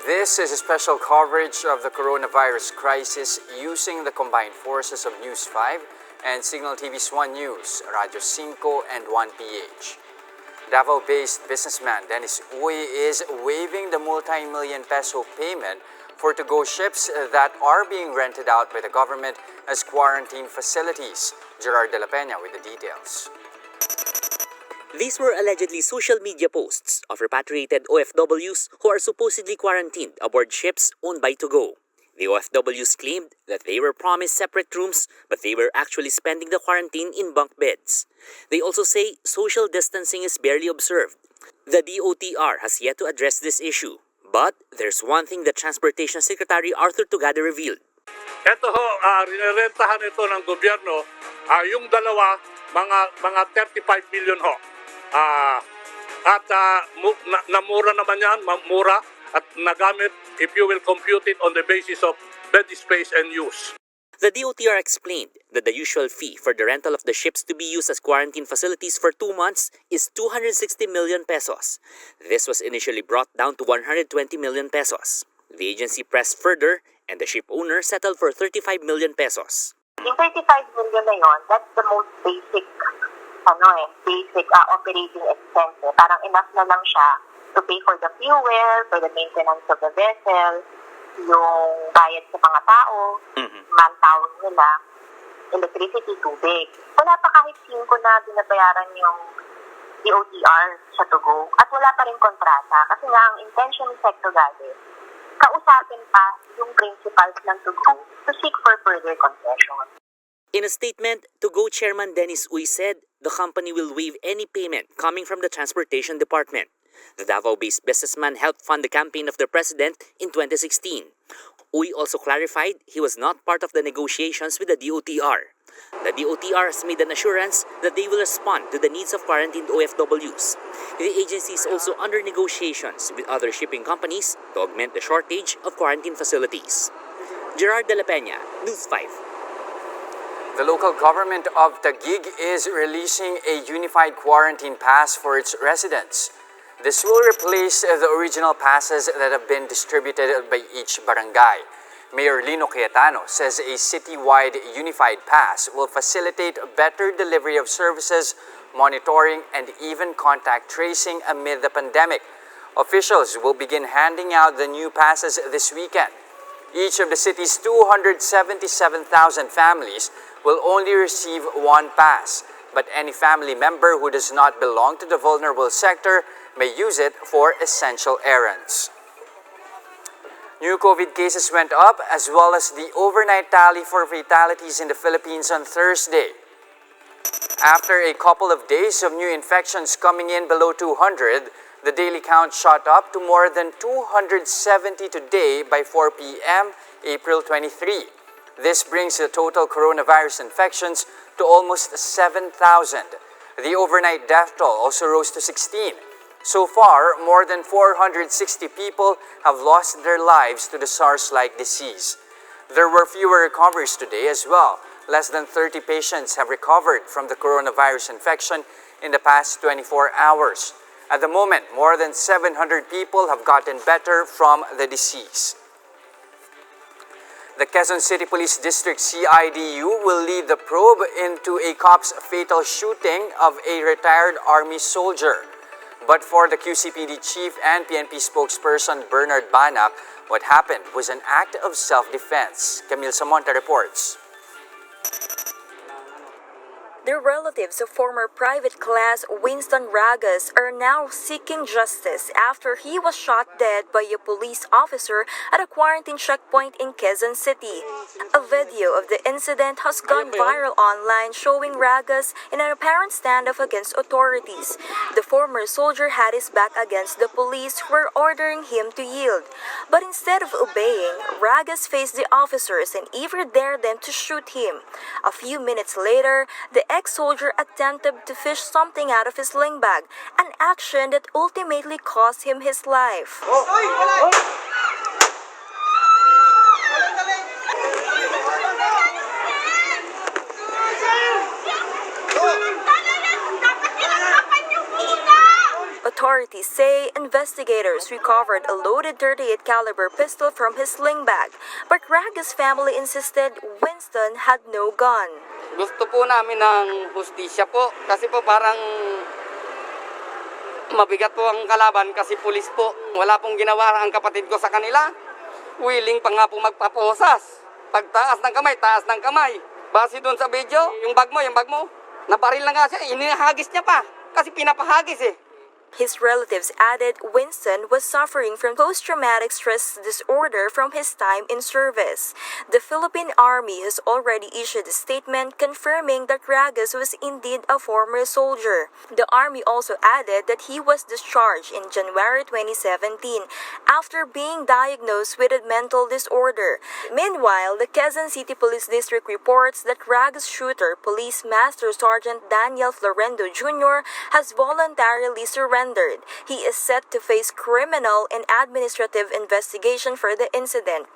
This is a special coverage of the coronavirus crisis using the combined forces of News 5 and Signal TV's 1 News, Radio 5 and 1PH. Davao-based businessman Dennis Uy is waiving the multi-million peso payment for to-go ships that are being rented out by the government as quarantine facilities. Gerard De La Peña with the details. These were allegedly social media posts of repatriated OFWs who are supposedly quarantined aboard ships owned by Togo. The OFWs claimed that they were promised separate rooms, but they were actually spending the quarantine in bunk beds. They also say social distancing is barely observed. The DOTR has yet to address this issue, but there's one thing that Transportation Secretary Arthur Tugade revealed. Ito ho, rinirentahan ito ng gobyerno, yung dalawa, mga 35 million ho. Namura naman yan, mura at nagamit if you will compute it on the basis of bed space and use. The DOTR explained that the usual fee for the rental of the ships to be used as quarantine facilities for 2 months is 260 million pesos. This was initially brought down to 120 million pesos. The agency pressed further and the ship owner settled for 35 million pesos. Yung 35 million na yun, that's the most basic operating expense. Parang enough na lang siya to pay for the fuel, for the maintenance of the vessel, yung bayad sa mga tao, manpower nila, electricity, tubig. Wala pa kahit 5 na binabayaran yung DOTR sa Tugo at wala pa rin kontrata kasi nga ang intention ng sector guide, kausapin pa yung principals ng Tugo to seek for further concession. In a statement, Togo Chairman Dennis Uy said the company will waive any payment coming from the Transportation Department. The Davao-based businessman helped fund the campaign of the president in 2016. Uy also clarified he was not part of the negotiations with the DOTR. The DOTR has made an assurance that they will respond to the needs of quarantined OFWs. The agency is also under negotiations with other shipping companies to augment the shortage of quarantine facilities. Gerard De La Peña, News 5. The local government of Taguig is releasing a unified quarantine pass for its residents. This will replace the original passes that have been distributed by each barangay. Mayor Lino Cayetano says a citywide unified pass will facilitate better delivery of services, monitoring, and even contact tracing amid the pandemic. Officials will begin handing out the new passes this weekend. Each of the city's 277,000 families will only receive 1 pass, but any family member who does not belong to the vulnerable sector may use it for essential errands. New COVID cases went up as well as the overnight tally for fatalities in the Philippines on Thursday. After a couple of days of new infections coming in below 200, the daily count shot up to more than 270 today by 4 p.m. April 23. This brings the total coronavirus infections to almost 7,000. The overnight death toll also rose to 16. So far, more than 460 people have lost their lives to the SARS-like disease. There were fewer recoveries today as well. Less than 30 patients have recovered from the coronavirus infection in the past 24 hours. At the moment, more than 700 people have gotten better from the disease. The Quezon City Police District CIDU will lead the probe into a cop's fatal shooting of a retired army soldier. But for the QCPD chief and PNP spokesperson Bernard Banak, what happened was an act of self-defense. Camille Samonte reports. The relatives of former private class Winston Ragas are now seeking justice after he was shot dead by a police officer at a quarantine checkpoint in Quezon City. A video of the incident has gone viral online showing Ragas in an apparent standoff against authorities. The former soldier had his back against the police who were ordering him to yield. But instead of obeying, Ragas faced the officers and even dared them to shoot him. A few minutes later, the ex-soldier attempted to fish something out of his sling bag, an action that ultimately cost him his life. Authorities say investigators investigators recovered a loaded 38 caliber pistol from his sling bag, but Raga's family insisted Winston had no gun. Gusto po namin ng hustisya po kasi po parang mabigat po ang kalaban kasi pulis po. Wala pong ginawa ang kapatid ko sa kanila. Willing pa nga po magpaposas. Pagtaas ng kamay, taas ng kamay. Base doon sa video, yung bag mo, nabaril na nga siya, inihagis niya pa kasi pinapahagis eh. His relatives added Winston was suffering from post-traumatic stress disorder from his time in service. The Philippine Army has already issued a statement confirming that Ragas was indeed a former soldier. The Army also added that he was discharged in January 2017 after being diagnosed with a mental disorder. Meanwhile, the Quezon City Police District reports that Ragas shooter, Police Master Sergeant Daniel Florendo Jr., has voluntarily surrendered. He is set to face criminal and administrative investigation for the incident.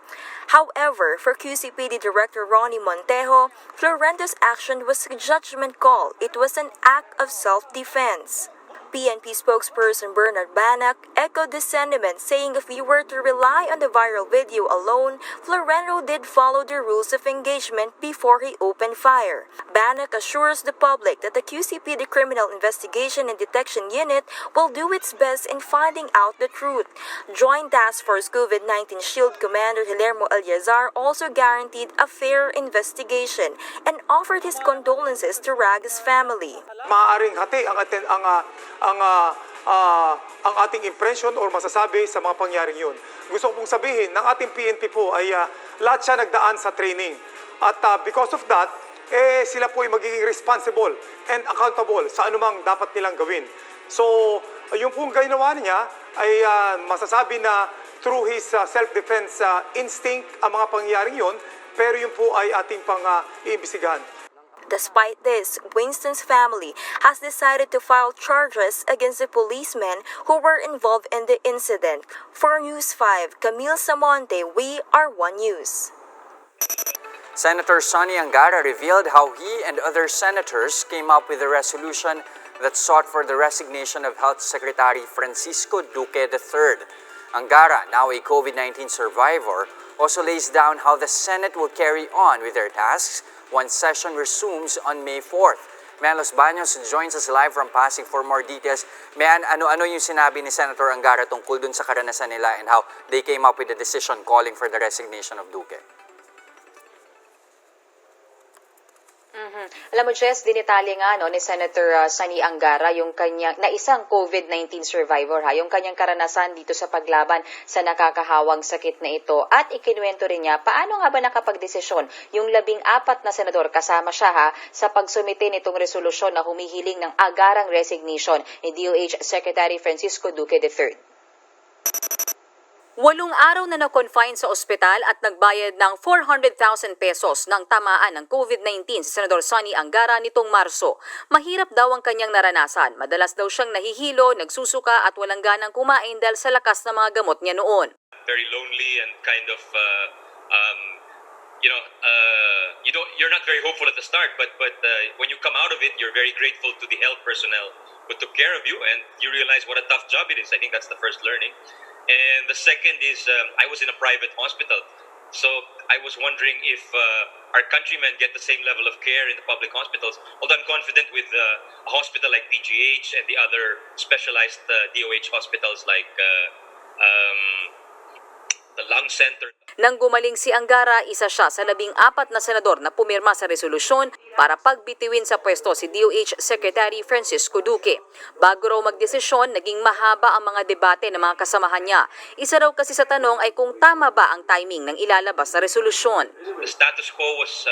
However, for QCPD Director Ronnie Montejo, Florendo's action was a judgment call. It was an act of self-defense. PNP spokesperson Bernard Banak echoed the sentiment, saying if we were to rely on the viral video alone, Florendo did follow the rules of engagement before he opened fire. Banak assures the public that the QCPD Criminal Investigation and Detection Unit will do its best in finding out the truth. Joint Task Force COVID-19 Shield Commander Guillermo Eliazar also guaranteed a fair investigation and offered his condolences to Raga's family. Maaaring hati ang ating impression or masasabi sa mga pangyaring yun. Gusto ko pong sabihin, ng ating PNP po ay lahat siya nagdaan sa training. At because of that, sila po ay magiging responsible and accountable sa anumang dapat nilang gawin. So, yung pong ginawa niya ay masasabi na through his self-defense instinct ang mga pangyaring yun, pero yun po ay ating pang-iimbestigahan. Despite this, Winston's family has decided to file charges against the policemen who were involved in the incident. For News 5, Camille Samonte, we are One News. Senator Sonny Angara revealed how he and other senators came up with a resolution that sought for the resignation of Health Secretary Francisco Duque III. Angara, now a COVID-19 survivor, also lays down how the Senate will carry on with their tasks once session resumes on May 4th. Melos Baños joins us live from Pasig for more details. Ano yung sinabi ni Senator Angara tungkol dun sa karanasan nila and how they came up with the decision calling for the resignation of Duque? Alam mo, Jess, dinitalye nga ni Senator Sonny Angara yung kanyang, na isang COVID-19 survivor, yung kanyang karanasan dito sa paglaban sa nakakahawang sakit na ito. At ikinuwento rin niya, paano nga ba nakapagdesisyon yung 14 na senador kasama siya sa pagsumite nitong resolusyon na humihiling ng agarang resignation ni DOH Secretary Francisco Duque III. 8 araw na na-confine sa ospital at nagbayad ng 400,000 pesos ng tamaan ng COVID-19 si Senador Sonny Angara nitong Marso. Mahirap daw ang kanyang naranasan. Madalas daw siyang nahihilo, nagsusuka at walang ganang kumain dahil sa lakas ng mga gamot niya noon. Very lonely and kind of, you're not very hopeful at the start, but when you come out of it, you're very grateful to the health personnel who took care of you, and you realize what a tough job it is. I think that's the first learning. And the second is, I was in a private hospital, so I was wondering if our countrymen get the same level of care in the public hospitals. Although I'm confident with a hospital like PGH and the other specialized DOH hospitals like the Lung Center. Nang gumaling si Angara, isa siya sa 14 na senador na pumirma sa resolusyon para pagbitiwin sa pwesto si DOH Secretary Francisco Duque. Bago raw magdesisyon, naging mahaba ang mga debate ng mga kasamahan niya. Isa raw kasi sa tanong ay kung tama ba ang timing ng ilalabas na resolusyon. The status quo was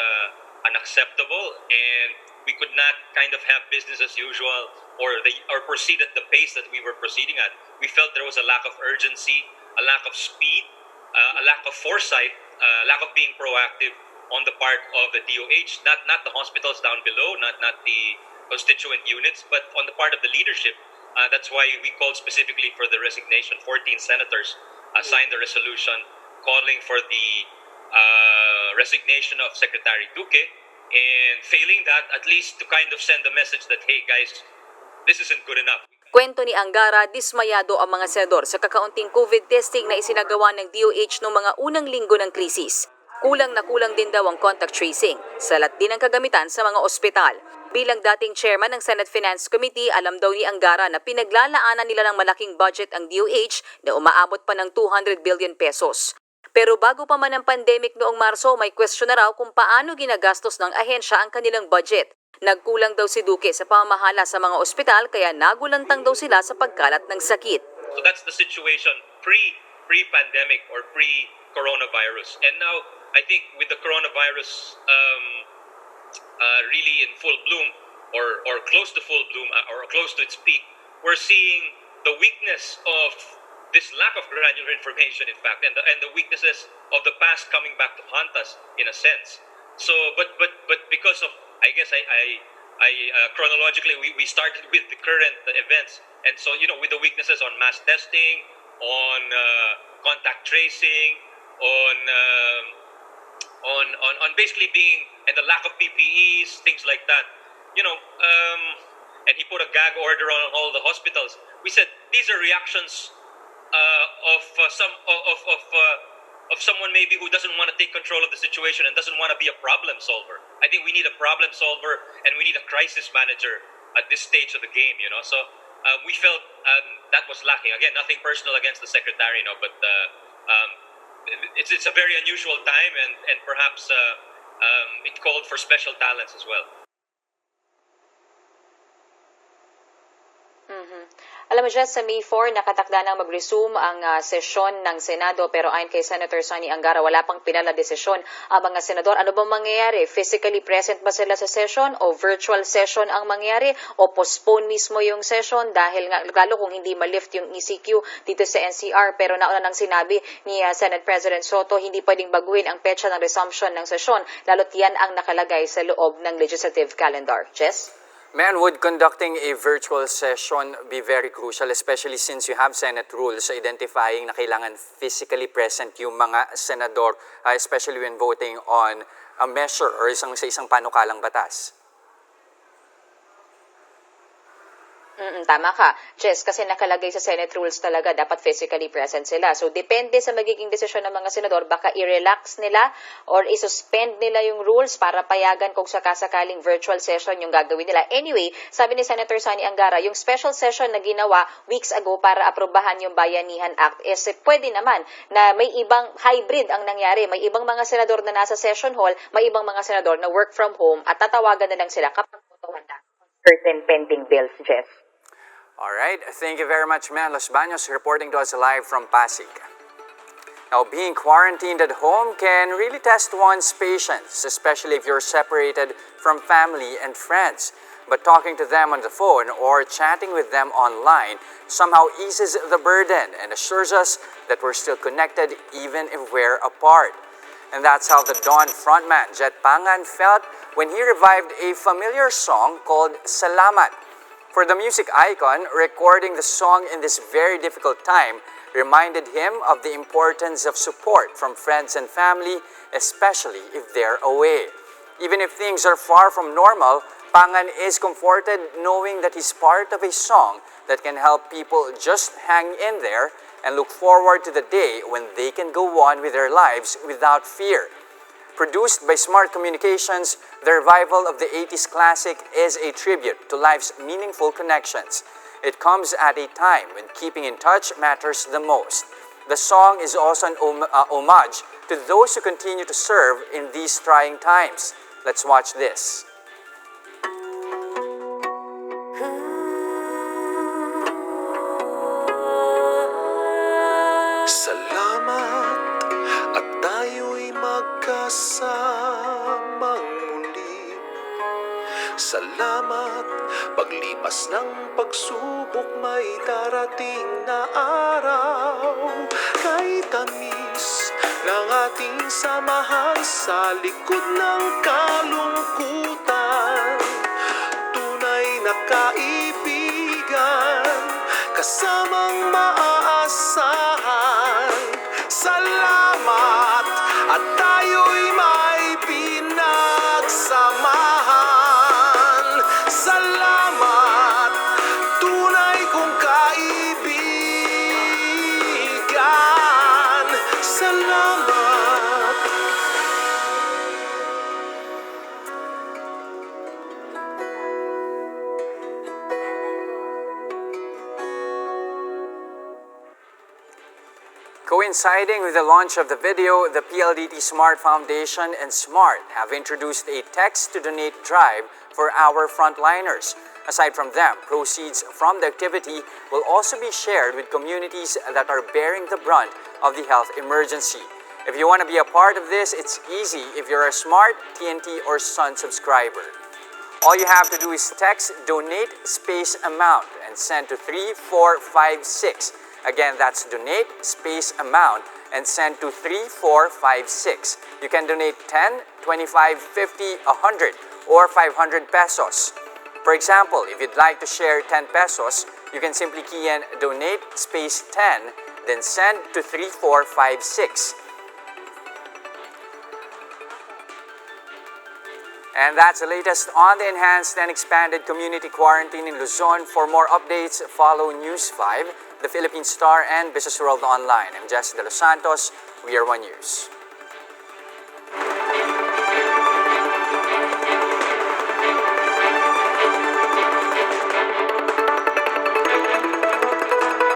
unacceptable, and we could not kind of have business as usual or proceed at the pace that we were proceeding at. We felt there was a lack of urgency, a lack of speed, a lack of foresight, lack of being proactive on the part of the DOH, not the hospitals down below, not the constituent units, but on the part of the leadership. That's why we called specifically for the resignation. 14 senators signed the resolution calling for the resignation of Secretary Duque, and failing that, at least to kind of send the message that, hey guys, this isn't good enough. Kwento ni Angara, dismayado ang mga senador sa kakaunting COVID testing na isinagawa ng DOH noong mga unang linggo ng krisis. Kulang na kulang din daw ang contact tracing. Salat din ang kagamitan sa mga ospital. Bilang dating chairman ng Senate Finance Committee, alam daw ni Angara na pinaglalaanan nila ng malaking budget ang DOH na umaabot pa ng 200 billion pesos. Pero bago pa man ang pandemic noong Marso, may question na raw kung paano ginagastos ng ahensya ang kanilang budget. Nagkulang daw si Duque sa pamahala sa mga ospital kaya nagulantang daw sila sa pagkalat ng sakit. So that's the situation pre-pandemic or pre-coronavirus. And now, I think with the coronavirus really in full bloom or close to full bloom or close to its peak, we're seeing the weakness of this lack of granular information, in fact, and the weaknesses of the past coming back to haunt us in a sense. So, but because of, I guess chronologically we started with the current events, and so with the weaknesses on mass testing, on contact tracing, on basically being, and the lack of PPEs, things like that, and he put a gag order on all the hospitals. We said these are reactions of someone maybe who doesn't want to take control of the situation and doesn't want to be a problem solver. I think we need a problem solver and we need a crisis manager at this stage of the game, So we felt that was lacking. Again, nothing personal against the secretary, but it's a very unusual time and perhaps it called for special talents as well. Alam mo dyan, sa May 4, nakatakda nang mag-resume ang sesyon ng Senado pero ayon kay Senator Sonny Angara, wala pang pinala desisyon ang mga senador. Ano bang mangyayari? Physically present ba sila sa session o virtual session ang mangyayari o postpone mismo yung session dahil nga, lalo kung hindi ma-lift yung ECQ dito sa NCR. Pero nauna nang sinabi ni Senate President Soto, hindi pwedeng baguhin ang petsa ng resumption ng sesyon, lalo't yan ang nakalagay sa loob ng legislative calendar. Jess? Man, would conducting a virtual session be very crucial, especially since you have Senate rules identifying na kailangan physically present yung mga senador, especially when voting on a measure or sa isang panukalang batas? Tama ka, Jess, kasi nakalagay sa Senate rules talaga, dapat physically present sila. So, depende sa magiging desisyon ng mga senador, baka i-relax nila or i-suspend nila yung rules para payagan kung sakasakaling virtual session yung gagawin nila. Anyway, sabi ni Senator Sonny Angara, yung special session na ginawa weeks ago para aprobahan yung Bayanihan Act is pwede naman na may ibang hybrid ang nangyari. May ibang mga senador na nasa session hall, may ibang mga senador na work from home at tatawagan na lang sila kapag na certain pending bills, Jess. All right, thank you very much, man. Los Baños reporting to us live from Pasig. Now, being quarantined at home can really test one's patience, especially if you're separated from family and friends. But talking to them on the phone or chatting with them online somehow eases the burden and assures us that we're still connected even if we're apart. And that's how the Dawn frontman, Jet Pangan, felt when he revived a familiar song called Salamat. For the music icon, recording the song in this very difficult time reminded him of the importance of support from friends and family, especially if they're away. Even if things are far from normal, Pangan is comforted knowing that he's part of a song that can help people just hang in there and look forward to the day when they can go on with their lives without fear. Produced by Smart Communications, the revival of the 80s classic is a tribute to life's meaningful connections. It comes at a time when keeping in touch matters the most. The song is also an homage to those who continue to serve in these trying times. Let's watch this. Salamat at tayo'y magkasamang muli. Salamat, paglipas ng pagsubok may darating na araw. Kay tamis ng ating samahan sa likod ng kalungkutan, tunay na kaibigan, kasamang maaasahan. Salamat at tayo'y may pinagsamahan. Salamat, tunay kong Coinciding with the launch of the video, the PLDT Smart Foundation and SMART have introduced a text-to-donate drive for our frontliners. Aside from them, proceeds from the activity will also be shared with communities that are bearing the brunt of the health emergency. If you want to be a part of this, it's easy if you're a SMART, TNT, or Sun subscriber. All you have to do is text donate space amount and send to 3456. Again, that's donate space amount and send to 3456. You can donate 10, 25, 50, 100, or 500 pesos. For example, if you'd like to share 10 pesos, you can simply key in donate space 10, then send to 3456. And that's the latest on the enhanced and expanded community quarantine in Luzon. For more updates, follow News 5, the Philippine Star, and Business World Online. I'm Jesse De Los Santos. We are One News.